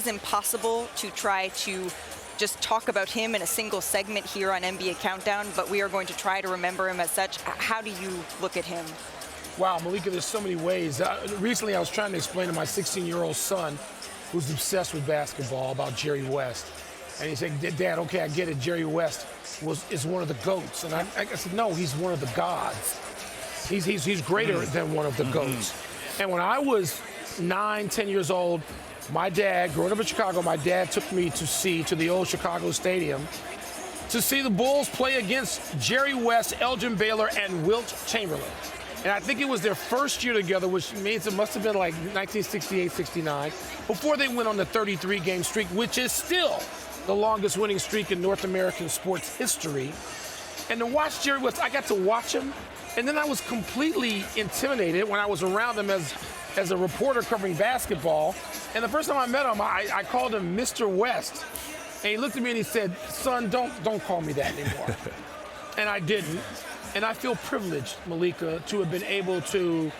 is impossible to try to just talk about him in a single segment here on NBA Countdown, but we are going to try to remember him as such. How do you look at him? Wow, Malika, there's so many ways. Recently, I was trying to explain to my 16-year-old son, who's obsessed with basketball, about Jerry West. And he said, Dad, okay, I get it. Jerry West is one of the GOATs. And I said, no, he's one of the gods. He's greater than one of the GOATs. And when I was 9, 10 years old, my dad, growing up in Chicago, my dad took me to the old Chicago Stadium to see the Bulls play against Jerry West, Elgin Baylor, and Wilt Chamberlain. And I think it was their first year together, which means it must have been like 1968, 69, before they went on the 33-game streak, which is still the longest winning streak in North American sports history. And to watch Jerry West, I got to watch him, and then I was completely intimidated when I was around him as a reporter covering basketball. And the first time I met him, I called him Mr. West. And he looked at me and he said, son, don't call me that anymore. And I didn't. And I feel privileged, Malika, to have been able to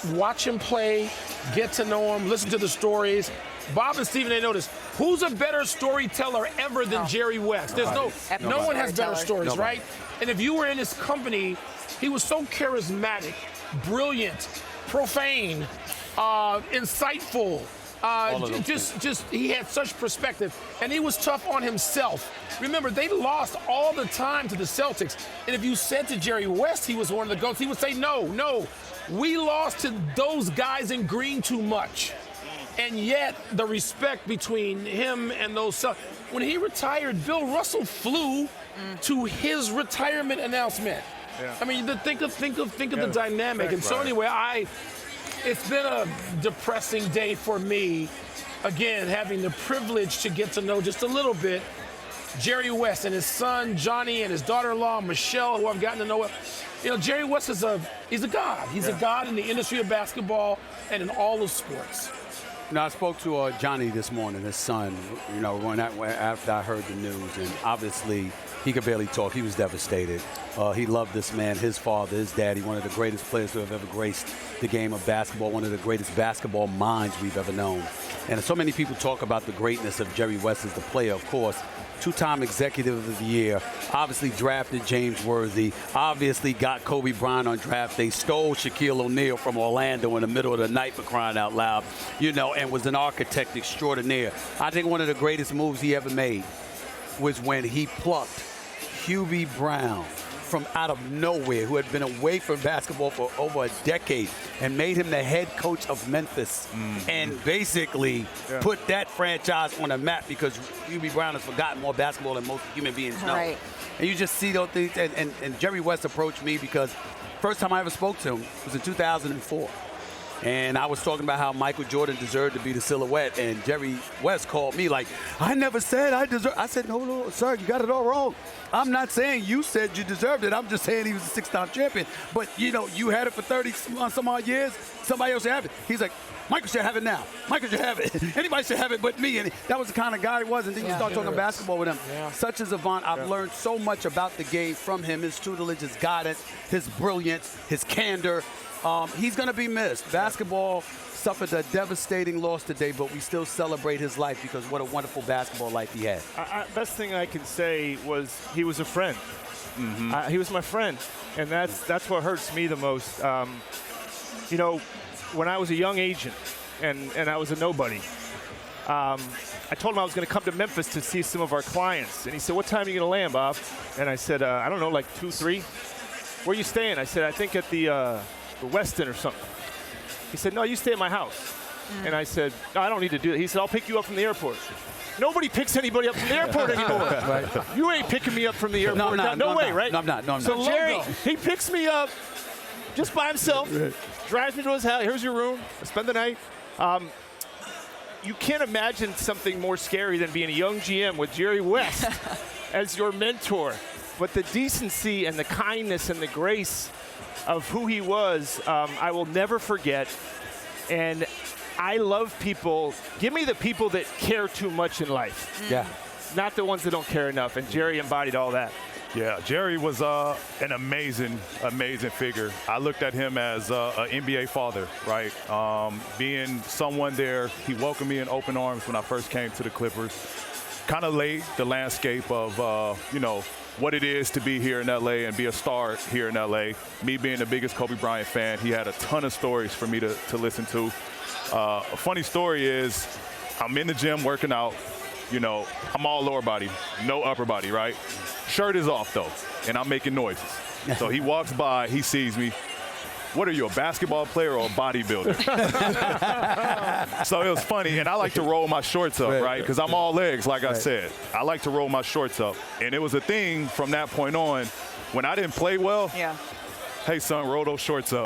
watch him play, get to know him, listen to the stories. Bob and Stephen, they noticed, who's a better storyteller ever than Jerry West? There's no one has better stories, right? And if you were in his company, he was so charismatic, brilliant, profane, insightful. He had such perspective, and he was tough on himself. Remember, they lost all the time to the Celtics, and if you said to Jerry West he was one of the GOATs, he would say, no, we lost to those guys in green too much. And yet, the respect between him and those Celtics. When he retired, Bill Russell flew to his retirement announcement. Yeah. I mean, think of the dynamic. And so anyway, it's been a depressing day for me, again, having the privilege to get to know just a little bit Jerry West and his son, Johnny, and his daughter-in-law, Michelle, who I've gotten to know. You know, Jerry West he's a god. He's a god in the industry of basketball and in all of sports. I spoke to Johnny this morning, his son, after I heard the news, and obviously he could barely talk. He was devastated. He loved this man, his father, his daddy, one of the greatest players to have ever graced the game of basketball, one of the greatest basketball minds we've ever known. And so many people talk about the greatness of Jerry West as the player, of course. Two-time Executive of the Year, obviously drafted James Worthy, obviously got Kobe Bryant on draft day, stole Shaquille O'Neal from Orlando in the middle of the night for crying out loud, and was an architect extraordinaire. I think one of the greatest moves he ever made was when he plucked Hubie Brown from out of nowhere, who had been away from basketball for over a decade, and made him the head coach of Memphis, and basically put that franchise on a map, because Hubie Brown has forgotten more basketball than most human beings know. Right. And you just see those things, and Jerry West approached me because first time I ever spoke to him was in 2004. And I was talking about how Michael Jordan deserved to be the silhouette, and Jerry West called me like, I never said I deserve. I said, no, sir, you got it all wrong. I'm not saying you said you deserved it. I'm just saying he was a 6-time champion. But, you had it for 30 some odd years. Somebody else should have it. He's like, Michael should have it now. Michael should have it. Anybody should have it but me. And that was the kind of guy he was. And then you start talking basketball with him. Yeah. Such a savant. I've learned so much about the game from him, his tutelage, his guidance, his brilliance, his candor. He's going to be missed. Basketball suffered a devastating loss today, but we still celebrate his life because what a wonderful basketball life he had. Best thing I can say was he was a friend. He was my friend, and that's what hurts me the most. When I was a young agent and I was a nobody, I told him I was going to come to Memphis to see some of our clients. And he said, what time are you going to land, Bob? And I said, I don't know, like 2, 3. Where are you staying? I said, I think at the Westin or something. He said, no, you stay at my house. And I said, no, I don't need to do that. He said, I'll pick you up from the airport. Nobody picks anybody up from the airport anymore. Right. You ain't picking me up from the airport. No way, right? No, I'm not. So Jerry, he picks me up just by himself, drives me to his house. Here's your room. I spend the night. You can't imagine something more scary than being a young GM with Jerry West as your mentor. But the decency and the kindness and the grace of who he was, I will never forget. And I love people. Give me the people that care too much in life. Yeah. Not the ones that don't care enough. And Jerry embodied all that. Yeah, Jerry was an amazing figure. I looked at him as an NBA father, right? Being someone there, he welcomed me in open arms when I first came to the Clippers. Kind of laid the landscape of, what it is to be here in L.A. and be a star here in L.A. Me being the biggest Kobe Bryant fan, he had a ton of stories for me to listen to. A funny story is I'm in the gym working out. I'm all lower body, no upper body, right? Shirt is off, though, and I'm making noises. So he walks by, he sees me. What are you, a basketball player or a bodybuilder? So it was funny, and I like to roll my shorts up, right? Because I'm all legs, like I said. I like to roll my shorts up. And it was a thing from that point on. When I didn't play well, hey, son, roll those shorts up.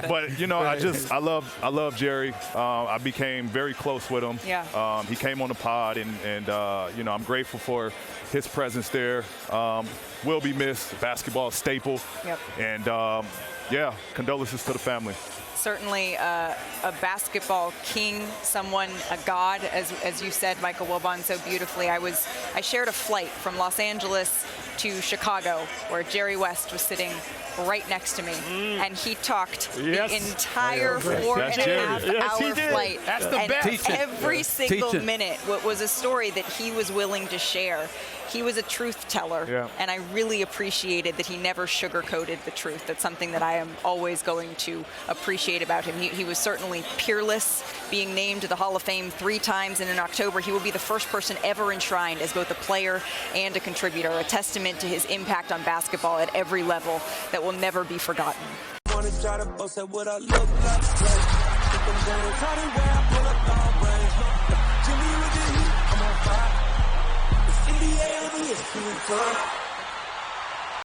But, I love Jerry. I became very close with him. Yeah. He came on the pod, and I'm grateful for his presence there. Will be missed, basketball staple. Yep. And, condolences to the family. Certainly a basketball king, someone, a god, as you said, Michael Wilbon, so beautifully. I shared a flight from Los Angeles to Chicago where Jerry West was sitting right next to me, and he talked the entire 4.5-hour flight. That's the and best. Every single minute was a story that he was willing to share. He was a truth teller, and I really appreciated that he never sugarcoated the truth. That's something that I am always going to appreciate about him. He was certainly peerless, being named to the Hall of Fame 3 times, and in October he will be the first person ever enshrined as both a player and a contributor, a testament to his impact on basketball at every level that will never be forgotten. NBA,